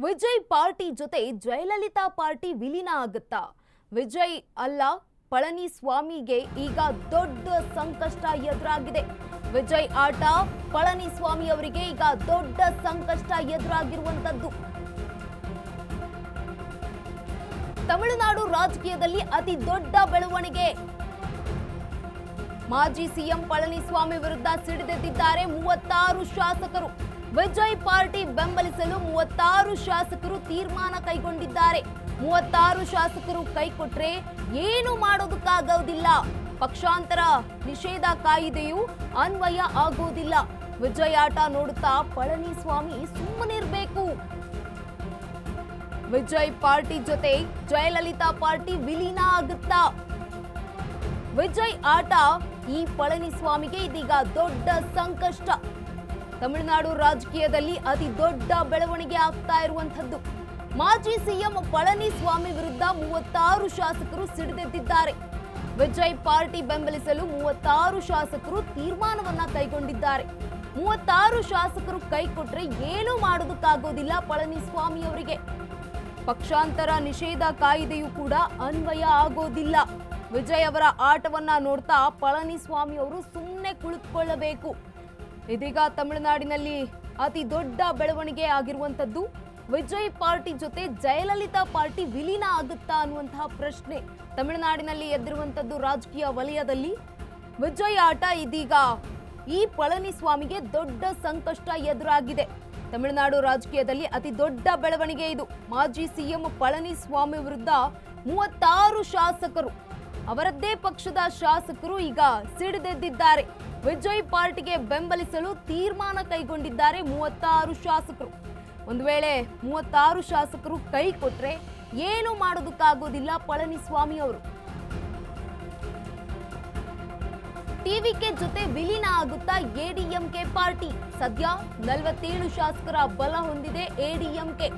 Vijay party ಜೊತೆ Jayalalithaa party ವಿಲೀನ ಆಗುತ್ತಾ? ವಿಜಯ್ ಅಲ್ಲ, ಪಳನಿಸ್ವಾಮಿಗೆ ಈಗ ದೊಡ್ಡ ಸಂಕಷ್ಟ ಎದುರಾಗಿದೆ. ವಿಜಯ್ ಆಟ ಪಳನಿಸ್ವಾಮಿ ಅವರಿಗೆ ಈಗ ದೊಡ್ಡ ಸಂಕಷ್ಟ ಎದುರಾಗಿರುವಂತದ್ದು. ತಮಿಳುನಾಡು ರಾಜಕೀಯದಲ್ಲಿ ಅತಿ ದೊಡ್ಡ ಬೆಳವಣಿಗೆ. ಮಾಜಿ ಸಿಎಂ ಪಳನಿಸ್ವಾಮಿ ವಿರುದ್ಧ ಸಿಡಿದೆದ್ದಿದ್ದಾರೆ 36 ಶಾಸಕರು. ವಿಜಯ್ ಪಾರ್ಟಿ ಬೆಂಬಲಿಸಲು 36 ಶಾಸಕರು ತೀರ್ಮಾನ ಕೈಗೊಂಡಿದ್ದಾರೆ. 36 ಶಾಸಕರು ಕೈಕೊಟ್ರೆ ಏನು ಮಾಡೋದಕ್ಕಾಗೋದಿಲ್ಲ. ಪಕ್ಷಾಂತರ ನಿಷೇಧ ಕಾಯಿದೆಯು ಅನ್ವಯ ಆಗೋದಿಲ್ಲ. ವಿಜಯ್ ಆಟ ನೋಡುತ್ತಾ ಪಳನಿಸ್ವಾಮಿ ಸುಮ್ಮನಿರಬೇಕು. ವಿಜಯ್ ಪಾರ್ಟಿ ಜೊತೆ ಜಯಲಲಿತಾ ಪಾರ್ಟಿ ವಿಲೀನ ಆಗುತ್ತಾ? ವಿಜಯ್ ಆಟ ಈ ಪಳನಿಸ್ವಾಮಿಗೆ ಇದೀಗ ದೊಡ್ಡ ಸಂಕಷ್ಟ. ತಮಿಳುನಾಡು ರಾಜಕೀಯದಲ್ಲಿ ಅತಿ ದೊಡ್ಡ ಬೆಳವಣಿಗೆ ಆಗ್ತಾ ಇರುವಂತದ್ದು. ಮಾಜಿ ಸಿಎಂ ಪಳನಿಸ್ವಾಮಿ ವಿರುದ್ಧ 36 ಶಾಸಕರು ಸಿಡಿದೆದ್ದಿದ್ದಾರೆ. ವಿಜಯ್ ಪಾರ್ಟಿ ಬೆಂಬಲಿಸಲು 36 ಶಾಸಕರು ತೀರ್ಮಾನವನ್ನ ಕೈಗೊಂಡಿದ್ದಾರೆ. 36 ಶಾಸಕರು ಕೈಕೊಟ್ರೆ ಏನು ಮಾಡೋದಕ್ಕಾಗೋದಿಲ್ಲ ಪಳನಿಸ್ವಾಮಿ ಅವರಿಗೆ. ಪಕ್ಷಾಂತರ ನಿಷೇಧ ಕಾಯಿದೆಯೂ ಕೂಡ ಅನ್ವಯ ಆಗೋದಿಲ್ಲ. ವಿಜಯ್ ಅವರ ಆಟವನ್ನ ನೋಡ್ತಾ ಪಳನಿಸ್ವಾಮಿ ಅವರು ಸುಮ್ಮನೆ ಕುಳಿತುಕೊಳ್ಳಬೇಕು. ಇದೀಗ ತಮಿಳುನಾಡಿನಲ್ಲಿ ಅತಿ ದೊಡ್ಡ ಬೆಳವಣಿಗೆ ಆಗಿರುವಂತದ್ದು. ವಿಜಯ್ ಪಾರ್ಟಿ ಜೊತೆ ಜಯಲಲಿತಾ ಪಾರ್ಟಿ ವಿಲೀನ ಆಗುತ್ತಾ ಅನ್ನುವಂತಹ ಪ್ರಶ್ನೆ ತಮಿಳುನಾಡಿನಲ್ಲಿ ಎದ್ದಿರುವಂತದ್ದು. ರಾಜಕೀಯ ವಲಯದಲ್ಲಿ ವಿಜಯ್ ಆಟ ಇದೀಗ ಈ ಪಳನಿಸ್ವಾಮಿಗೆ ದೊಡ್ಡ ಸಂಕಷ್ಟ ಎದುರಾಗಿದೆ. ತಮಿಳುನಾಡು ರಾಜಕೀಯದಲ್ಲಿ ಅತಿ ದೊಡ್ಡ ಬೆಳವಣಿಗೆ ಇದು. ಮಾಜಿ ಸಿಎಂ ಪಳನಿಸ್ವಾಮಿ ವಿರುದ್ಧ 36 ಶಾಸಕರು, ಅವರದ್ದೇ ಪಕ್ಷದ ಶಾಸಕರು ಈಗ ಸಿಡಿದೆದ್ದಿದ್ದಾರೆ. ವಿಜಯ್ ಪಾರ್ಟಿಗೆ ಬೆಂಬಲಿಸಲು ತೀರ್ಮಾನ ಕೈಗೊಂಡಿದ್ದಾರೆ 36 ಶಾಸಕರು. ಒಂದು ವೇಳೆ 36 ಶಾಸಕರು ಕೈ ಕೊಟ್ರೆ ಏನು ಮಾಡೋದಕ್ಕಾಗೋದಿಲ್ಲ ಪಳನಿಸ್ವಾಮಿ ಅವರು. ಟಿವಿಕೆ ಜೊತೆ ವಿಲೀನ ಆಗುತ್ತಾ ಎಡಿಎಂಕೆ ಪಾರ್ಟಿ? ಸದ್ಯ 47 ಶಾಸಕರ ಬಲ ಹೊಂದಿದೆ ಎಡಿಎಂಕೆ.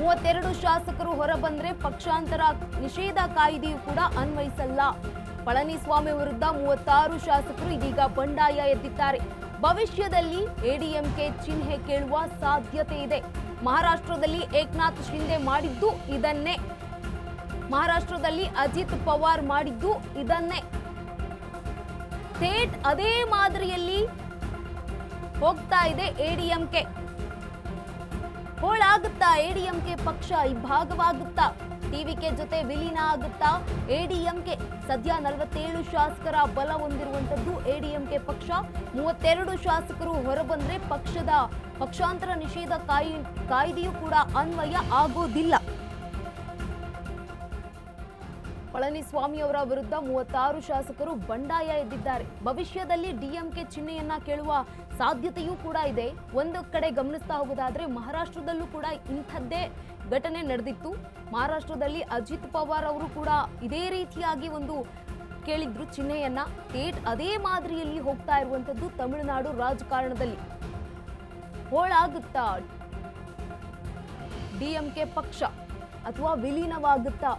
32 ಶಾಸಕರು ಹೊರಬಂದ್ರೆ ಪಕ್ಷಾಂತರ ನಿಷೇಧ ಕಾಯ್ದೆಯೂ ಕೂಡ ಅನ್ವಯಿಸಲ್ಲ. ಪಳನಿಸ್ವಾಮಿ ವಿರುದ್ಧ 36 ಶಾಸಕರು ಇದೀಗ ಬಂಡಾಯ ಎದ್ದಿದ್ದಾರೆ. ಭವಿಷ್ಯದಲ್ಲಿ ಎಡಿಎಂಕೆ ಚಿಹ್ನೆ ಕೇಳುವ ಸಾಧ್ಯತೆ ಇದೆ. ಮಹಾರಾಷ್ಟ್ರದಲ್ಲಿ ಏಕನಾಥ್ ಶಿಂದೆ ಮಾಡಿದ್ದು ಇದನ್ನೇ. ಮಹಾರಾಷ್ಟ್ರದಲ್ಲಿ ಅಜಿತ್ ಪವಾರ್ ಮಾಡಿದ್ದು ಇದನ್ನೇ. ಥೇಟ್ ಅದೇ ಮಾದರಿಯಲ್ಲಿ ಹೋಗ್ತಾ ಇದೆ ಎಡಿಎಂಕೆ. ಹೋಳಾಗುತ್ತಾ ಎಡಿಎಂಕೆ ಪಕ್ಷ? ಇಬ್ಬಾಗವಾಗುತ್ತಾ? ಟಿವಿಕೆ ಜೊತೆ ವಿಲೀನ ಆಗುತ್ತಾ ಎಡಿಎಂಕೆ? ಸದ್ಯ 47 ಶಾಸಕರ ಬಲ ಹೊಂದಿರುವಂತದ್ದು ಎಡಿಎಂಕೆ ಪಕ್ಷ. 32 ಶಾಸಕರು ಹೊರಬಂದ್ರೆ ಪಕ್ಷಾಂತರ ನಿಷೇಧ ಕಾಯ್ದೆಯೂ ಕೂಡ ಅನ್ವಯ ಆಗೋದಿಲ್ಲ. ಪಳನಿಸ್ವಾಮಿ ಅವರ ವಿರುದ್ಧ 36 ಶಾಸಕರು ಬಂಡಾಯ ಎದ್ದಿದ್ದಾರೆ. ಭವಿಷ್ಯದಲ್ಲಿ ಡಿಎಂಕೆ ಚಿಹ್ನೆಯನ್ನ ಕೇಳುವ ಸಾಧ್ಯತೆಯೂ ಕೂಡ ಇದೆ. ಒಂದು ಕಡೆ ಗಮನಿಸ್ತಾ ಹೋಗೋದಾದ್ರೆ ಮಹಾರಾಷ್ಟ್ರದಲ್ಲೂ ಕೂಡ ಇಂಥದ್ದೇ ಘಟನೆ ನಡೆದಿತ್ತು. ಮಹಾರಾಷ್ಟ್ರದಲ್ಲಿ ಅಜಿತ್ ಪವಾರ್ ಅವರು ಕೂಡ ಇದೇ ರೀತಿಯಾಗಿ ಒಂದು ಕೇಳಿದ್ರು ಚಿಹ್ನೆಯನ್ನ. ಥೇಟ್ ಅದೇ ಮಾದರಿಯಲ್ಲಿ ಹೋಗ್ತಾ ಇರುವಂತದ್ದು ತಮಿಳುನಾಡು ರಾಜಕಾರಣದಲ್ಲಿ. ಹೋಳಾಗುತ್ತಾ ಡಿಎಂಕೆ ಪಕ್ಷ ಅಥವಾ ವಿಲೀನವಾಗುತ್ತಾ?